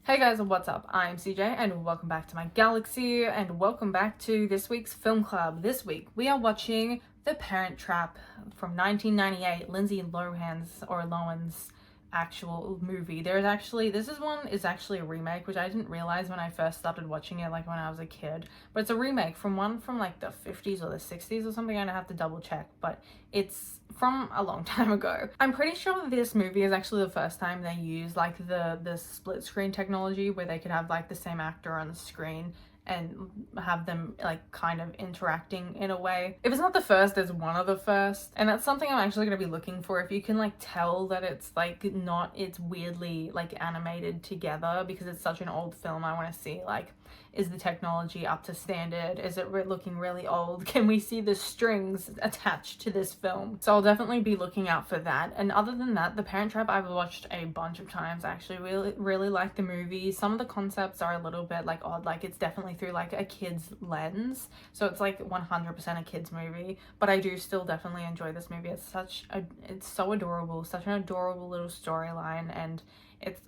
Hey guys, what's up? I'm CJ and welcome back to my galaxy and welcome back to this week's film club. This week we are watching The Parent Trap from 1998, Lindsay Lohan's actual movie. This is actually a remake, which I didn't realize when I first started watching it, like when I was a kid. But it's a remake from one from like the 50s or the 60s or something. I have to double check, but it's from a long time ago. I'm pretty sure this movie is actually the first time they used like the split screen technology where they could have like the same actor on the screen and have them like kind of interacting in a way. If it's not the first, it's one of the first, and that's something I'm actually going to be looking for. If you can like tell that it's it's weirdly like animated together because it's such an old film, I want to see like, is the technology up to standard? Is it looking really old? Can we see the strings attached to this film? So I'll definitely be looking out for that. And other than that, The Parent Trap I've watched a bunch of times. I actually really like the movie. Some of the concepts are a little bit like odd, like it's definitely through like a kid's lens, so it's like 100% a kid's movie, but I do still definitely enjoy this movie. It's so adorable, such an adorable little storyline, and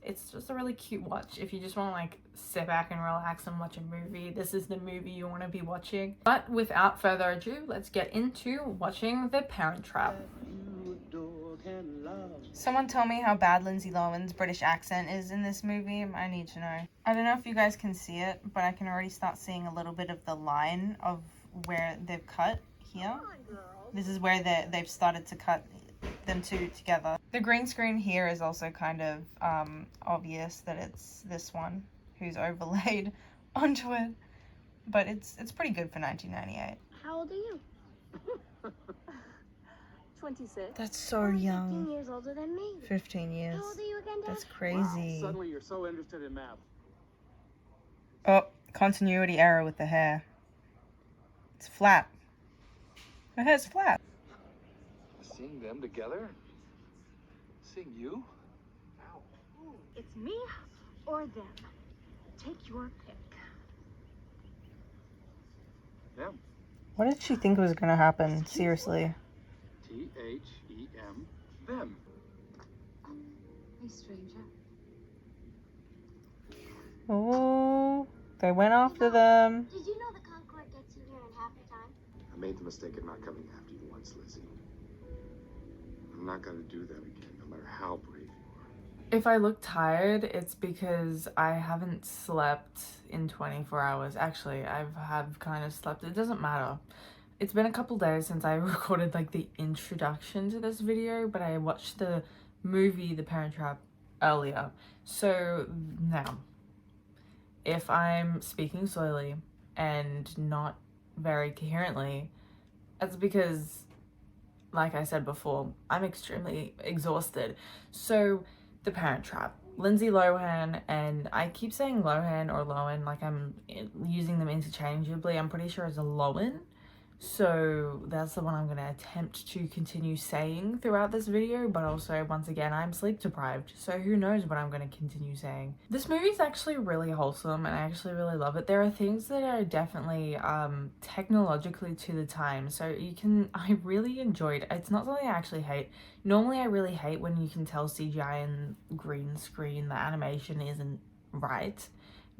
it's just a really cute watch. If you just want to like sit back and relax and watch a movie, this is the movie you want to be watching. But without further ado, let's get into watching The Parent Trap. Someone tell me how bad Lindsay Lohan's British accent is in this movie. I need to know. I don't know if you guys can see it, but I can already start seeing a little bit of the line of where they've cut here. This is where they've started to cut them two together. The green screen here is also kind of obvious that it's this one who's overlaid onto it, but it's pretty good for 1998. How old are you? 26. That's so young. 15 years older than me. 15 years. How old are you again, Dad? That's crazy. Wow, suddenly you're so interested in math. Oh, continuity error with the hair. It's flat. Her hair's flat. Seeing them together? Seeing you? Wow. It's me or them. Take your pick. Them. What did she think was gonna happen? Seriously. T-H-E-M. Them. Hey, stranger. Oh, they went after them. Did you know the Concorde gets you here in half the time? I made the mistake of not coming after you once, Lizzie. I'm not gonna do that again, no matter how brave you are. If I look tired, it's because I haven't slept in 24 hours. Actually, have kind of slept. It doesn't matter. It's been a couple days since I recorded like the introduction to this video, but I watched the movie The Parent Trap earlier. So now, if I'm speaking slowly and not very coherently, that's because, like I said before, I'm extremely exhausted. So The Parent Trap, Lindsay Lohan, and I keep saying Lohan or Lohan like I'm using them interchangeably. I'm pretty sure it's a Lohan. So that's the one I'm going to attempt to continue saying throughout this video, but also once again I'm sleep deprived, so who knows what I'm going to continue saying. This movie is actually really wholesome and I actually really love it. There are things that are definitely technologically to the time, so I really enjoyed it. It's not something I actually hate. Normally I really hate when you can tell CGI and green screen the animation isn't right,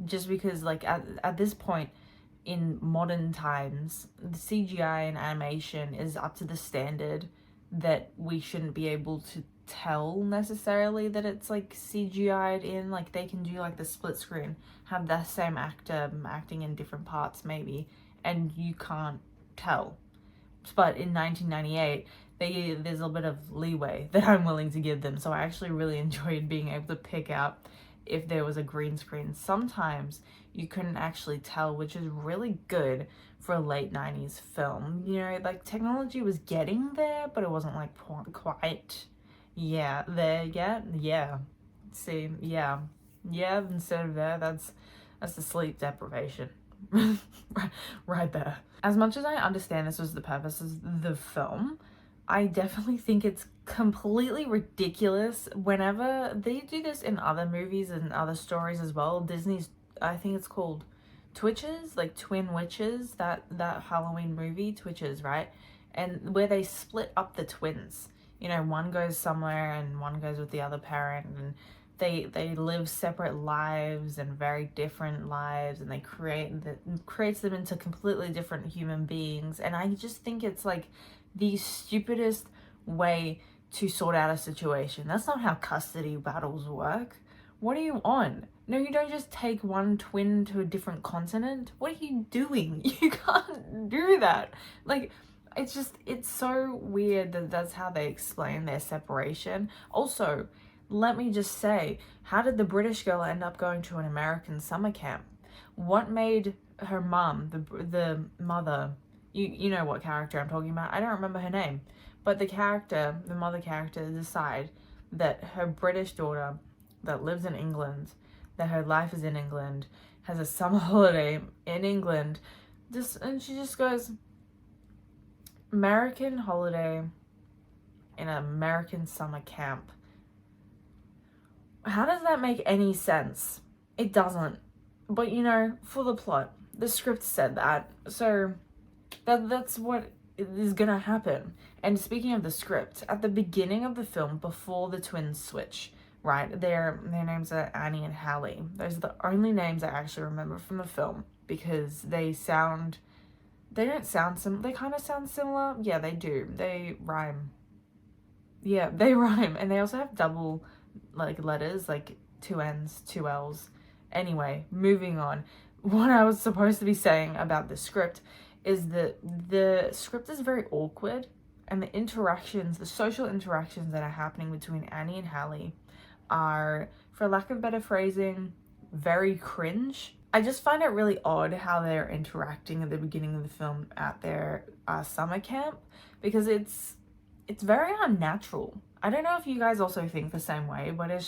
just because like at this point in modern times, the CGI and animation is up to the standard that we shouldn't be able to tell necessarily that it's like CGI'd in. Like they can do like the split screen, have the same actor acting in different parts maybe, and you can't tell. But in 1998, there's a bit of leeway that I'm willing to give them, so I actually really enjoyed being able to pick out if there was a green screen. Sometimes you couldn't actually tell, which is really good for a late 90s film. You know, like technology was getting there, but it wasn't like quite there yet. See, instead of there, that's the sleep deprivation right there. As much as I understand this was the purpose of the film, I definitely think it's completely ridiculous whenever they do this in other movies and other stories as well. Disney's, I think it's called Twitches, like Twin Witches, that Halloween movie, Twitches, right? And where they split up the twins. You know, one goes somewhere and one goes with the other parent, and they live separate lives and very different lives, and they creates them into completely different human beings. And I just think it's like the stupidest way to sort out a situation. That's not how custody battles work. What are you on? No, you don't just take one twin to a different continent. What are you doing? You can't do that. Like, it's so weird that that's how they explain their separation. Also, let me just say, how did the British girl end up going to an American summer camp? What made her mum, the mother, you know what character I'm talking about? I don't remember her name. But the mother character, decide that her British daughter that lives in England, that her life is in England, has a summer holiday in England, and she just goes, American holiday in an American summer camp. How does that make any sense? It doesn't. But you know, for the plot, the script said that, so that's what is gonna happen. And speaking of the script, at the beginning of the film, before the twins switch, right, their names are Annie and Hallie. Those are the only names I actually remember from the film, because they don't sound they kind of sound similar. Yeah, they do. They rhyme. Yeah, they rhyme. And they also have double like letters, like 2 N's, 2 L's. Anyway, moving on. What I was supposed to be saying about the script is that the script is very awkward, and the social interactions that are happening between Annie and Hallie are, for lack of better phrasing, very cringe. I just find it really odd how they're interacting at the beginning of the film at their summer camp, because it's very unnatural. I don't know if you guys also think the same way, but it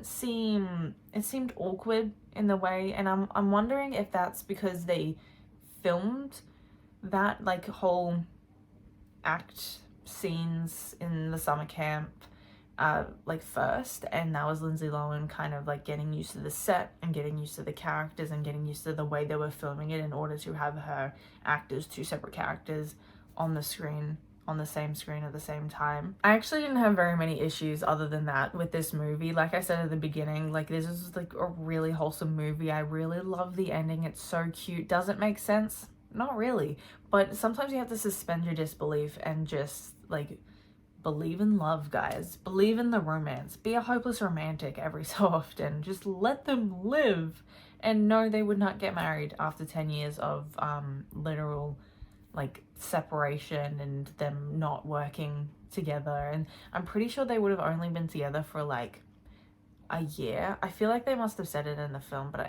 seemed awkward in the way, and I'm wondering if that's because they filmed that like whole act scenes in the summer camp like first, and that was Lindsay Lohan kind of like getting used to the set and getting used to the characters and getting used to the way they were filming it in order to have her act as 2 separate characters on the screen, on the same screen at the same time. I actually didn't have very many issues other than that with this movie. Like I said at the beginning, like this is like a really wholesome movie. I really love the ending. It's so cute. Does it make sense? Not really. But sometimes you have to suspend your disbelief and just like believe in love, guys. Believe in the romance. Be a hopeless romantic every so often. Just let them live. And no, they would not get married after 10 years of literal like separation and them not working together. And I'm pretty sure they would have only been together for like a year. I feel like they must have said it in the film, but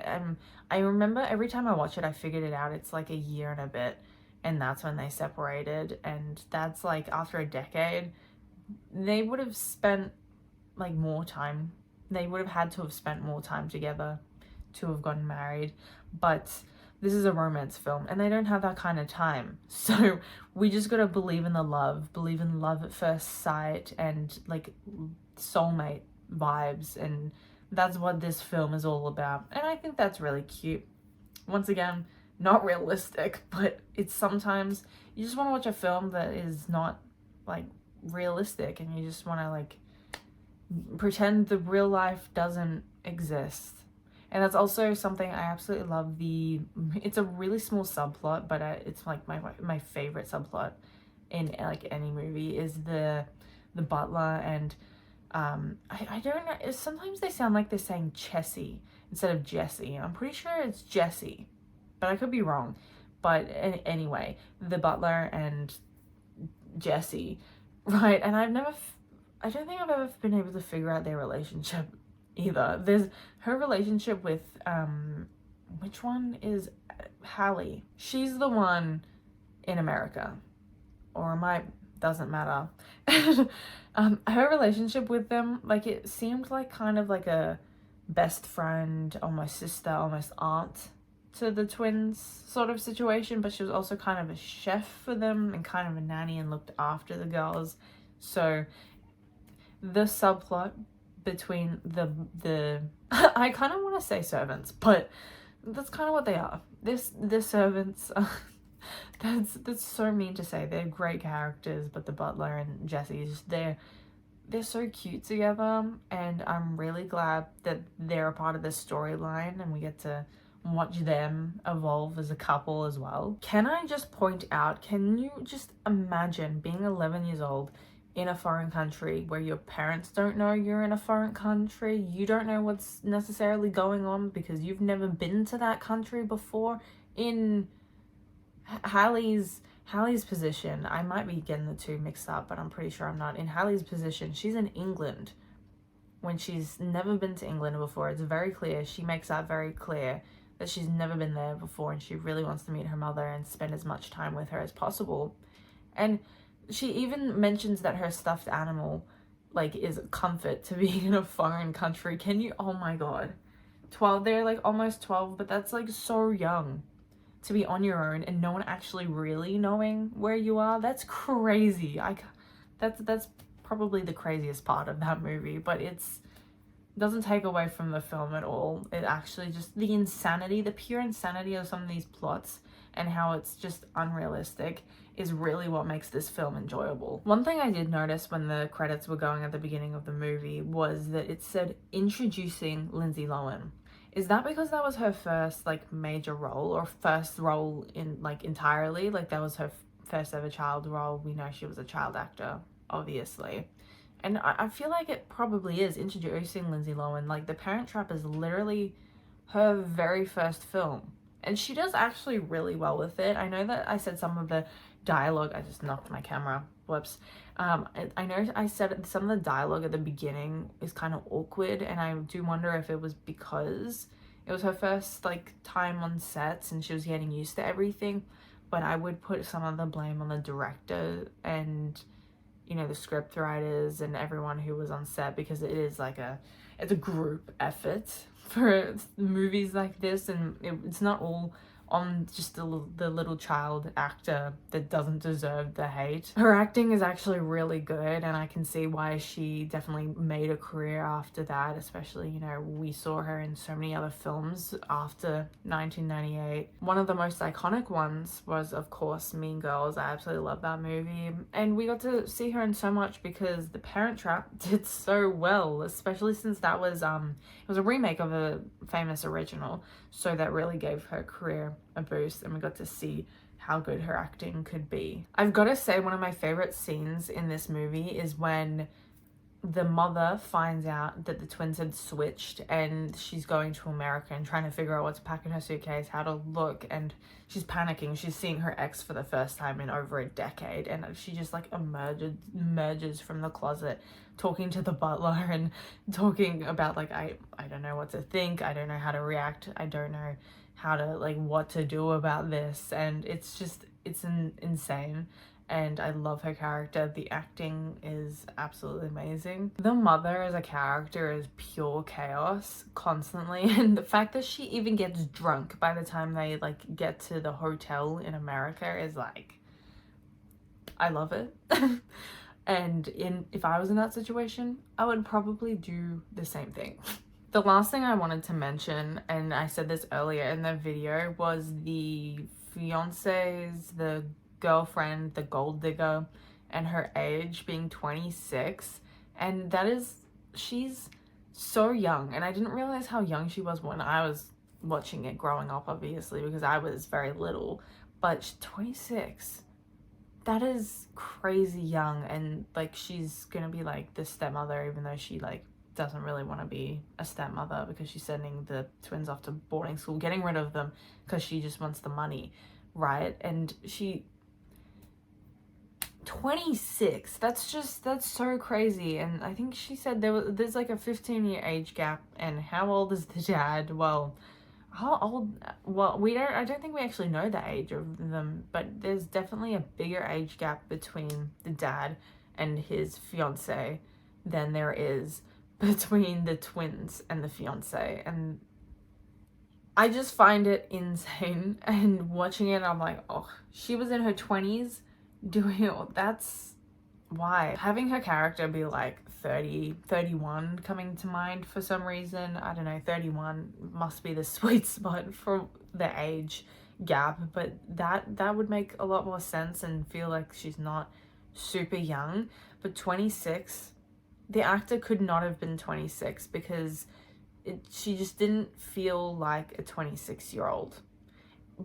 I remember every time I watch it, I figured it out. It's like a year and a bit, and that's when they separated. And that's like after a decade. They would have spent like more time. They would have had to have spent more time together to have gotten married. But this is a romance film, and they don't have that kind of time. So we just gotta believe in the love, believe in love at first sight, and like soulmate vibes, and that's what this film is all about. And I think that's really cute. Once again, not realistic, but it's sometimes you just want to watch a film that is not like realistic, and you just want to like pretend the real life doesn't exist. And that's also something I absolutely love. It's a really small subplot, but it's like my favorite subplot in like any movie is the butler and I don't know, sometimes they sound like they're saying Chessie instead of Jesse. I'm pretty sure it's Jesse, but I could be wrong. But anyway, the butler and Jesse, right? And I don't think I've ever been able to figure out their relationship either. There's her relationship with which one is Hallie? She's the one in America, or doesn't matter. Her relationship with them, like it seemed like kind of like a best friend, almost sister, almost aunt to the twins sort of situation, but she was also kind of a chef for them and kind of a nanny and looked after the girls. So the subplot between the I kind of want to say servants, but that's kind of what they are. The servants that's so mean to say. They're great characters, but the butler and Jesse, they're they're so cute together, and I'm really glad that they're a part of this storyline and we get to watch them evolve as a couple as well. Can I just point out, can you just imagine being 11 years old in a foreign country where your parents don't know you're in a foreign country, you don't know what's necessarily going on because you've never been to that country before? In Hallie's position, I might be getting the two mixed up, but I'm pretty sure I'm not. In Hallie's position, she's in England when she's never been to England before. It's very clear, she makes that very clear, that she's never been there before and she really wants to meet her mother and spend as much time with her as possible. And she even mentions that her stuffed animal like is comfort to being in a foreign country. Can you, oh my god, 12, they're like almost 12, but that's like so young to be on your own and no one actually really knowing where you are. That's crazy. That's probably the craziest part of that movie, but it's doesn't take away from the film at all. It actually just, the insanity, the pure insanity of some of these plots and how it's just unrealistic is really what makes this film enjoyable. One thing I did notice when the credits were going at the beginning of the movie was that it said introducing Lindsay Lohan. Is that because that was her first like major role, or first role in like entirely, like that was her first ever child role? We know she was a child actor, obviously. And I feel like it probably is introducing Lindsay Lohan. Like The Parent Trap is literally her very first film. And she does actually really well with it. I know that I said some of the dialogue, I just knocked my camera, whoops. I know I said some of the dialogue at the beginning is kind of awkward, and I do wonder if it was because it was her first like time on sets and she was getting used to everything. But I would put some of the blame on the director and, you know, the script writers and everyone who was on set, because it is like it's a group effort for movies like this, and it's not all on just the little child actor that doesn't deserve the hate. Her acting is actually really good, and I can see why she definitely made a career after that, especially, you know, we saw her in so many other films after 1998. One of the most iconic ones was, of course, Mean Girls. I absolutely love that movie, and we got to see her in so much because The Parent Trap did so well, especially since that was it was a remake of a famous original, so that really gave her career a boost, and we got to see how good her acting could be. I've got to say, one of my favorite scenes in this movie is when the mother finds out that the twins had switched and she's going to America and trying to figure out what to pack in her suitcase, how to look, and she's panicking. She's seeing her ex for the first time in over a decade, and she just like emerges from the closet talking to the butler and talking about like, I don't know what to think, I don't know how to react, I don't know how to like what to do about this. And it's just, it's insane, and I love her character. The acting is absolutely amazing. The mother as a character is pure chaos constantly, and the fact that she even gets drunk by the time they like get to the hotel in America is like, I love it. And if I was in that situation, I would probably do the same thing. The last thing I wanted to mention, and I said this earlier in the video, was the fiancés, the girlfriend, the gold digger, and her age being 26. And that is, she's so young, and I didn't realize how young she was when I was watching it growing up, obviously, because I was very little. But she's 26. That is crazy young, and like she's gonna be like the stepmother, even though she like doesn't really want to be a stepmother because she's sending the twins off to boarding school, getting rid of them because she just wants the money, right? And she 26, that's so crazy. And I think she said there's like a 15-year age gap. And how old is the dad? Well, how old, well, I don't think we actually know the age of them, but there's definitely a bigger age gap between the dad and his fiance than there is between the twins and the fiance. And I just find it insane, and watching it I'm like, oh, she was in her 20s doing it. That's why having her character be like 30, 31 coming to mind for some reason. I don't know, 31 must be the sweet spot for the age gap, but that would make a lot more sense and feel like she's not super young. But 26, the actor could not have been 26 because she just didn't feel like a 26-year-old.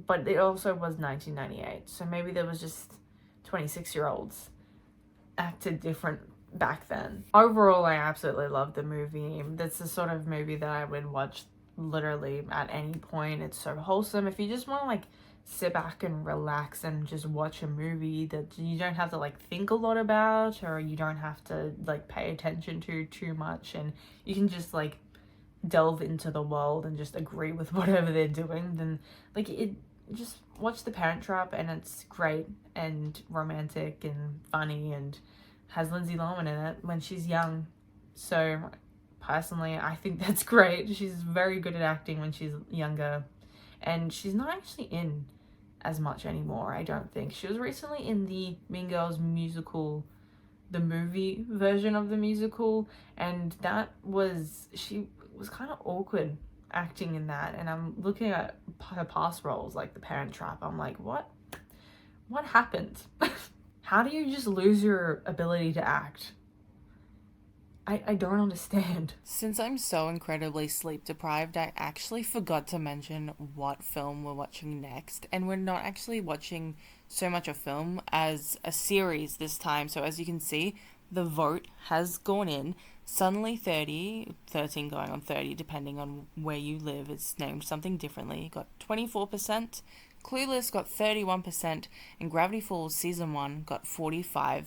But it also was 1998, so maybe there was just 26-year-olds acted different back then. Overall, I absolutely love the movie. That's the sort of movie that I would watch literally at any point. It's so wholesome. If you just want to like sit back and relax and just watch a movie that you don't have to like think a lot about, or you don't have to like pay attention to too much, and you can just like delve into the world and just agree with whatever they're doing, then like just watch The Parent Trap, and it's great and romantic and funny and has Lindsay Lohan in it when she's young. So personally, I think that's great. She's very good at acting when she's younger, and she's not actually in as much anymore, I don't think. She was recently in the Mean Girls musical, the movie version of the musical, and she was kind of awkward acting in that. And I'm looking at her past roles like The Parent Trap, I'm like, what happened? How do you just lose your ability to act? I don't understand. Since I'm so incredibly sleep deprived, I actually forgot to mention what film we're watching next. And we're not actually watching so much a film as a series this time. So as you can see, the vote has gone in. Suddenly 13 going on 30, depending on where you live. It's named something differently. Got 24%. Clueless got 31%, and Gravity Falls Season 1 got 45%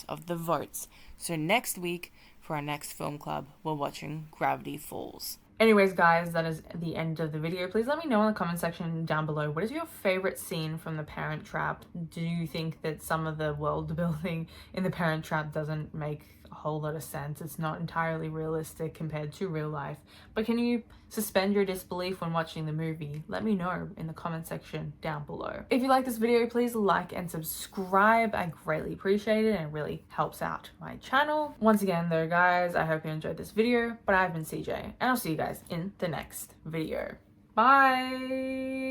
of the votes. So next week, for our next film club, we're watching Gravity Falls. Anyways, guys, that is the end of the video. Please let me know in the comment section down below, what is your favorite scene from The Parent Trap? Do you think that some of the world building in The Parent Trap doesn't make a whole lot of sense? It's not entirely realistic compared to real life. But can you suspend your disbelief when watching the movie? Let me know in the comment section down below. If you like this video, please like and subscribe. I greatly appreciate it, and it really helps out my channel. Once again though, guys, I hope you enjoyed this video, but I've been CJ, and I'll see you guys in the next video. Bye!